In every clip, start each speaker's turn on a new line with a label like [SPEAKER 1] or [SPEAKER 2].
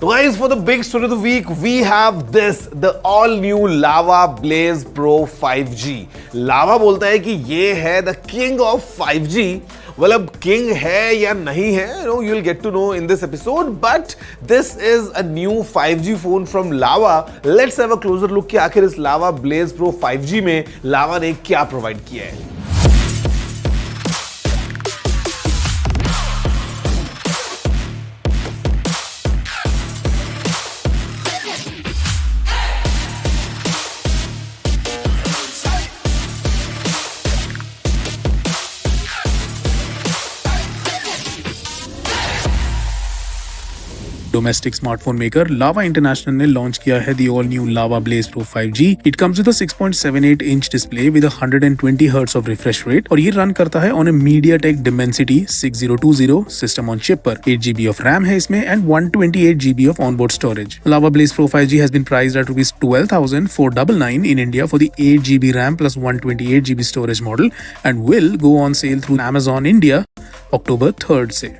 [SPEAKER 1] So guys, for the big story of the week, we have this, the all new Lava Blaze Pro 5G. Lava बोलता है कि ये है the king of 5G. Well, अब king है या नहीं है, you'll get to know in this episode. But this is a new 5G phone from Lava. Let's have a closer look कि आखिर इस Lava Blaze Pro 5G में Lava ने क्या provide किया है.
[SPEAKER 2] Domestic smartphone maker Lava International ने launch किया है the all new Lava Blaze Pro 5G. It comes with a 6.78 inch display with 120 Hz of refresh rate और ये रन करता है on a MediaTek Dimensity 6020 system on chip पर. 8GB of RAM है इसमें and 128GB of onboard storage. Lava Blaze Pro 5G has been priced at ₹12,499 in India for the 8GB RAM plus 128GB storage model and will go on sale through Amazon India October 3rd से.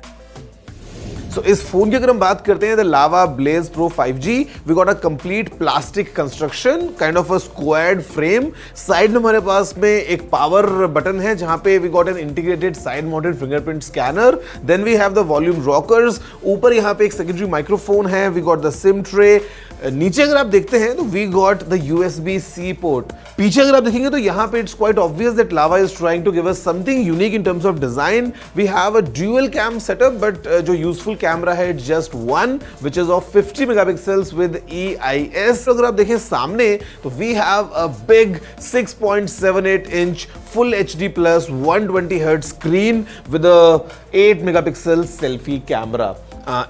[SPEAKER 1] So इस phone की अगर हम बात करते हैं, the Lava Blaze Pro 5G, we got a complete plastic construction, kind of a squared frame. Side में हमारे पास में एक पावर बटन है जहां पे we got an integrated side mounted fingerprint scanner. Then we have the volume rockers. ऊपर यहाँ पे एक secondary microphone है. We got the SIM tray. नीचे अगर आप देखते हैं तो we got the USB-C port. पीछे अगर आप देखेंगे तो यहाँ पे it's quite obvious that Lava is trying to give us something unique in terms of design. We have a dual cam setup, but जो useful कैमरा है it's just one which is of 50 megapixels with EIS. अगर आप देखें सामने तो we have a big 6.78 inch full HD plus 120 Hz screen with a 8 megapixel selfie camera.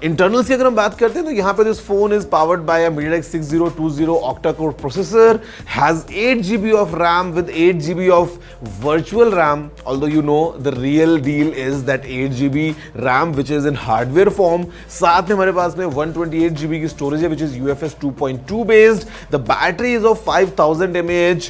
[SPEAKER 1] Internals की अगर हम बात करते हैं तो यहाँ पे this phone is powered by a MediaTek 6020 octa-core processor, has 8GB of RAM with 8GB of virtual RAM, although you know the real deal is that 8GB RAM which is in hardware form. साथ में हमारे पास में 128GB की storage है which is UFS 2.2 based. The battery is of 5000 mAh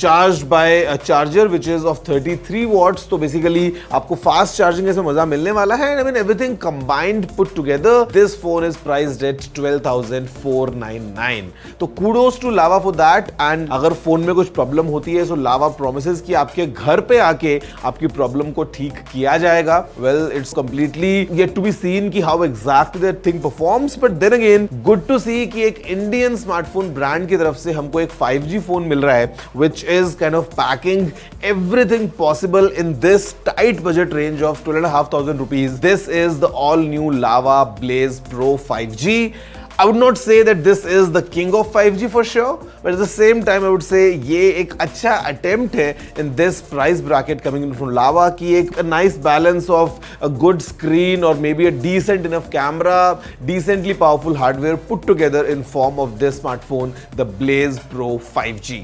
[SPEAKER 1] charged by a charger which is of 33 watts. तो basically आपको fast charging से मजा मिलने वाला है. I mean everything combined put together, this phone is priced at 12,499. तो kudos to Lava for that. And अगर phone में कुछ प्रॉब्लम होती है, so Lava promises कि आपके घर पे आके आपकी प्रॉब्लम को ठीक किया जाएगा. Well, it's completely yet to be seen कि how exactly that thing performs. But then again, good to see कि एक इंडियन स्मार्टफोन ब्रांड की तरफ से हमको एक 5G फोन मिल रहा है, which is kind of packing everything possible in this tight budget range of 12,500 rupees. This is the all new Lava Blaze Pro 5G. I would not say that this is the king of 5G for sure, but at the same time I would say ये एक अच्छा attempt है in this price bracket coming in from Lava कि एक a nice balance of a good screen or maybe a decent enough camera, decently powerful hardware put together in form of this smartphone, the Blaze Pro 5G.